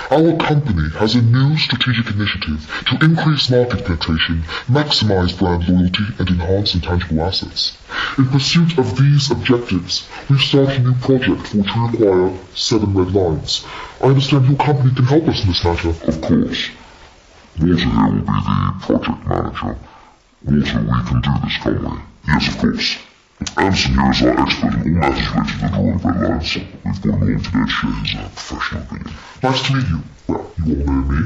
Our company has a new strategic initiative to increase market penetration, maximize brand loyalty, and enhance intangible assets. In pursuit of these objectives, we've started a new project which will require 7 red lines. I understand your company can help us in this matter. Of course. Walter here will be the project manager. Walter, we can do this, can't we? Yes, of course. Anderson here is our expert in all matters related to the drawing of red lines. We've brought him along today to share his professional opinion. Nice to meet you. Well, you all know me.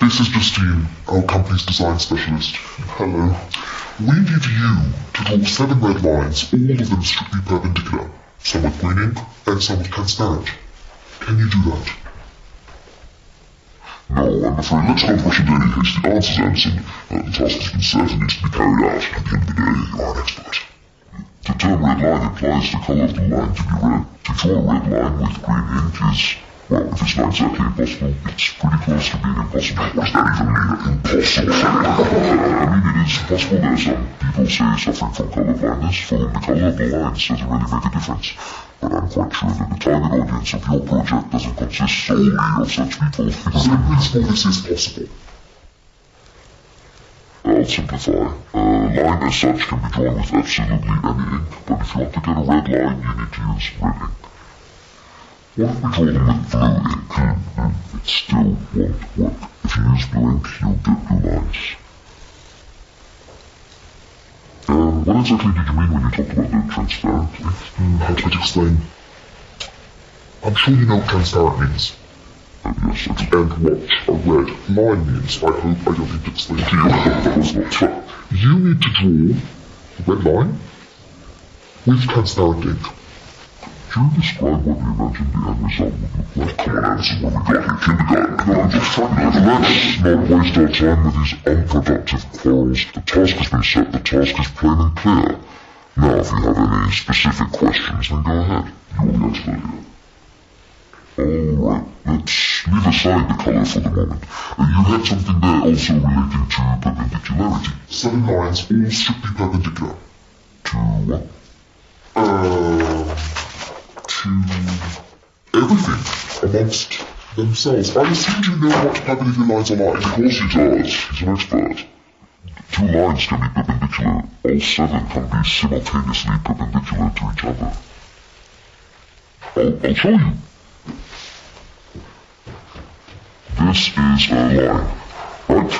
This is Justine, our company's design specialist. Hello. We need you to draw 7 red lines, all of them strictly perpendicular, some with green ink and some with transparent. Can you do that? No, I'm afraid let's not rush into any hasty answers, Anderson. The task has been set and needs to be carried out. At the end of the day, you are an expert. The term red line implies the colour of the line to be red. To draw a red line with green ink is, well, if it's not exactly impossible, it's pretty close to being impossible. What does that even mean, impossible? I mean, it is possible. There are some people say suffering from colour blindness, for whom the colour of the lines doesn't really make a difference. But I'm quite sure that the target audience of your project doesn't consist solely of such people. So in principle, this is possible. I'll simplify. A line as such can be drawn with absolutely any ink, but if you want to get a red line, you need to use red ink. What if we draw them with blue ink? It still won't work. If you use blue ink, you'll get blue lines. What exactly did you mean when you talked about the transparent ink? How to explain? I'm sure you know what transparent means. Yes, And what a red line means. I hope I don't need to explain to you. That was not so. You need to draw a red line with transparent ink. Can you describe what you imagine the end result would look like? Come on, Anderson, what we got here? Kindergarten. No, I'm just trying to... Let's not waste our time with these unproductive quarrels. The task has been set, the task is plain and clear. Now, if you have any specific questions, then go ahead. You're the expert here. Alright, let's leave aside the colour for the moment. You had something there also relating to perpendicularity. 7 lines, all strictly perpendicular. To what? To everything amongst themselves. I assume you know what perpendicular lines are like. Of course he does. He's an expert. 2 lines can be perpendicular. All 7 can be simultaneously perpendicular to each other. I'll show you. This is a line, right?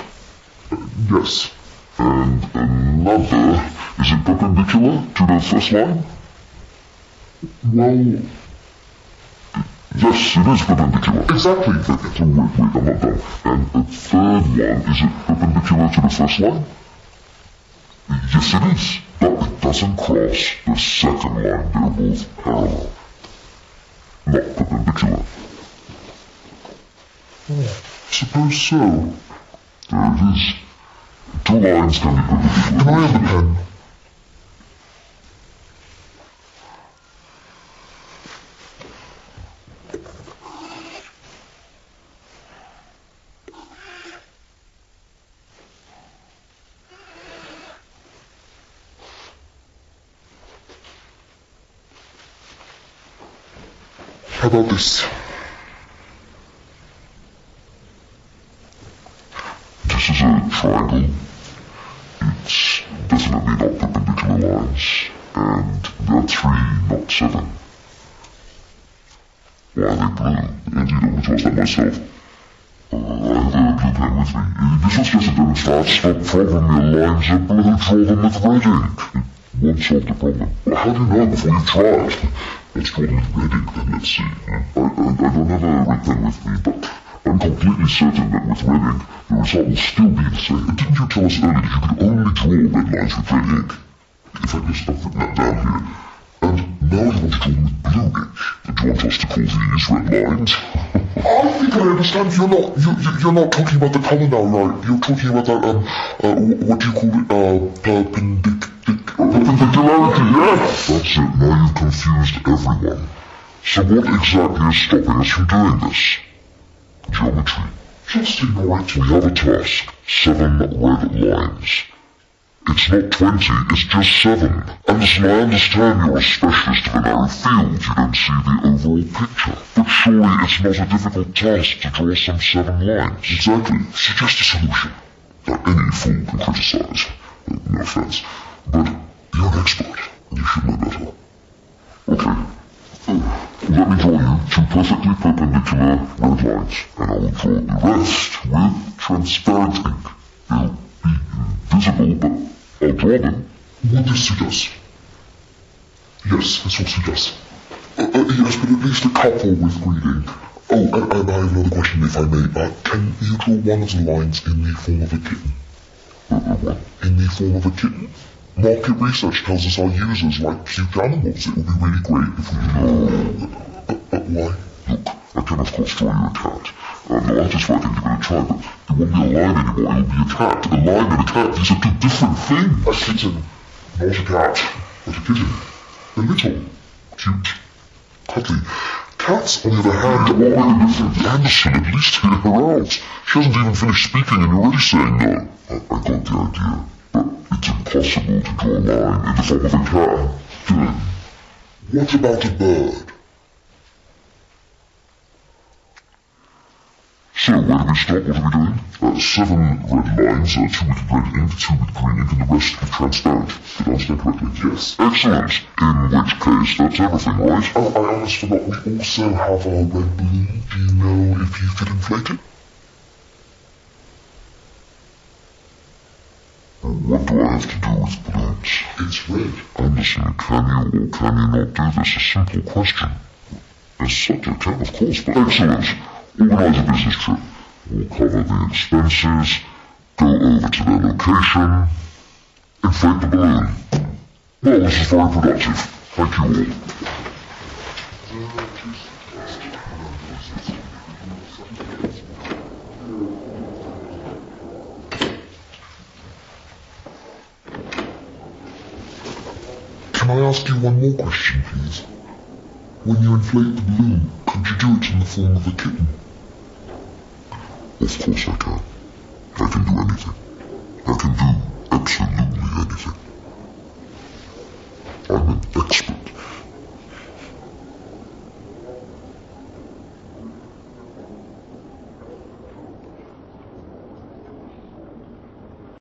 Yes. And another, is it perpendicular to the first line? Well, yes, it is perpendicular. exactly. So wait, I'm not done. And the third one, is it perpendicular to the first line? Yes, it is. But it doesn't cross the second line. They're both parallel. Not perpendicular. Suppose so. There it is. 2 lines can be perpendicular. Can I have the pen? How about this? This is a triangle. It's definitely not perpendicular lines. And there are 3, not 7. Why are they blue? Indeed, I want to ask that myself. I have a blue pen with me. This was just a demonstration. That's the problem. Your lines are blue. Draw them with red ink. It won't solve the problem. Well, how do you know before you've tried? Let's draw them with red ink, then let's see. I don't have a red pen with me, but I'm completely certain that with red ink, the result will still be the same. Didn't you tell us earlier that you could only draw red lines with red ink? In fact, I've written that down here. And now you want to draw them with blue ink. And you want us to call these red lines? I think I understand. You're not talking about the colour now, right? You're talking about that, what do you call it? Perpendicularity, yes! That's it, now you've confused everyone. So what exactly is stopping us from doing this? Geometry. Just ignore it. We have a task. 7 red lines. It's not 20, it's just 7. Anderson, I understand you're a specialist of a narrow field, you don't see the overall picture. But surely it's not a difficult task to draw some 7 lines. Exactly. Suggest a solution. Any fool can criticize. No offense. But You're an expert, and you should know better. okay. Let me draw you 2 perfectly perpendicular red lines, and I will draw the rest with transparent ink. They'll be invisible, but I'll draw them. What this suggest? Yes, this will suggest. Yes, but at least a couple with green ink. Oh, and I have another question, if I may. Can you draw one of the lines in the form of a kitten? What? In the form of a kitten? Market research tells us our users like cute animals. It would be really great if we could... why? Look, I can of course draw you a cat. The artist might think you're going to try, but it won't be a line anymore, it'll be a cat. A line and a cat, these are 2 different things. A kitten, not a cat, but a kitten. They're little, cute, cuddly. Cats, on the other hand, Why are they different? Anderson, at least hear her out. She hasn't even finished speaking and you're already saying no. I got the idea, but it's impossible to draw a line in the form of a cat. Then, what about a bird? so where do we start? What are we doing? 7 red lines, 2 with red ink, 2 with green ink, and the rest with transparent. Did I understand correctly? Yes. Excellent. In which case, that's everything, right? Oh, I almost forgot, we also have a red balloon. Do you know if you could inflate it? What do I have to do with balloons? It's red. Anderson, can you or can you not do this? A simple question. As subject can, of course, but excellent. Organize a business trip. We'll cover the expenses, go over to their location, inflate the balloon. Well, this is very productive. Thank you all. Can I ask you one more question, please? When you inflate the balloon, could you do it in the form of a kitten? Of course I can. I can do anything. I can do absolutely anything. I'm an expert.